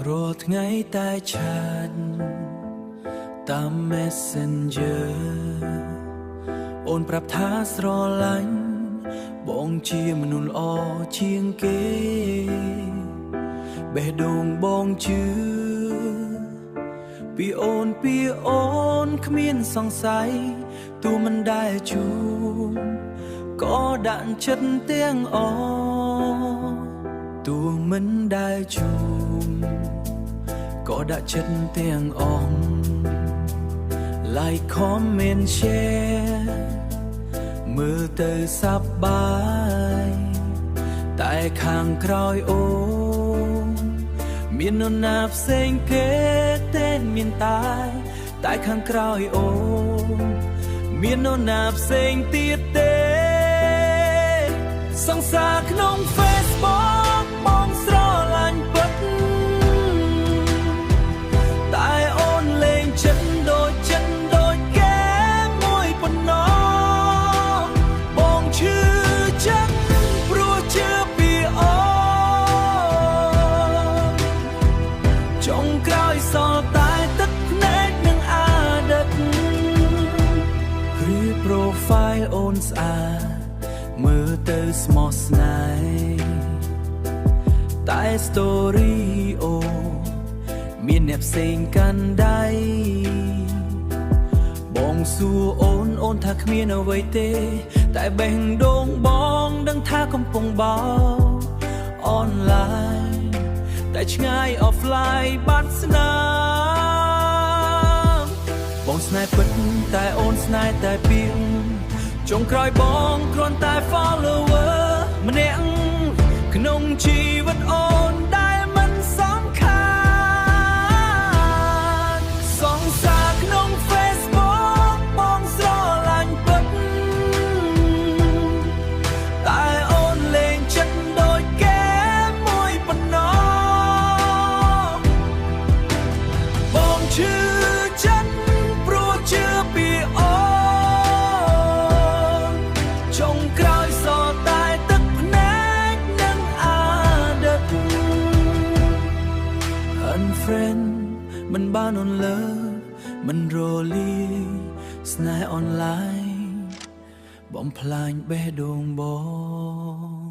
រាល់ថ្ងៃតែឆាតតាម Messenger អូនប្រាប់ថាស្រឡាញ់បងជាមនុស្សល្អជាងគេបេះដូងបងជឿពីអូនគ្មានសង្ស័យទូមិនដែលជួបក៏ដាក់ចិត្តទាំងអទូមិនដែលជួបក៏ដាក់ចិត្តទាំងអង Like comment share មើលទៅសប្បាយតែខាងក្រោយអូនមាននរណាផ្សេងគេទេមានតែខាងក្រោយអូនមាននរណាផ្សេងទៀតទេសង្សារក្នុង Facebook បងស្រឡាញ់ពិតតែអូនលេងចិត្តដូចគេមួយប៉ុណ្ណោះបងឈឺចិត្តព្រោះជឿពីអូនចុងក្រោយសល់តែទឹកភ្នែកនិងអាដិតឬ profile អូនស្អាតមើលទៅស្មោះស្នេហ៍តែ story អូមានអ្នកផ្សេងកាន់ដៃបងសួរអូនថាគ្មានអ្វីទេតែបេះដូងបងដឹងថាកំពុងបោអនឡាញតែឆ្ងាយ offline បាត់ស្នាមបងស្នេហ៍ពិតតែអូនស្នេហ៍តែពីងចុងក្រោយបងគ្រាន់តែ follower ម្នាក់ក្នុងជីវិតអូនដែលមិនសំខាន់សង្សារក្នុង Facebook បងស្រឡាញ់ពិតតែអូនលេងចិត្តដូចគេមួយប៉ុណ្ណោះបងឈឺចិត្តព្រោះជឿពីអូនចុងក្រោយសល់តែទឹកភ្នែកនិងអាដិត Unfriend មិនបានអូនលើមិនរលាយស្នេហ៍អនឡាញបំផ្លាញបេះដូងបង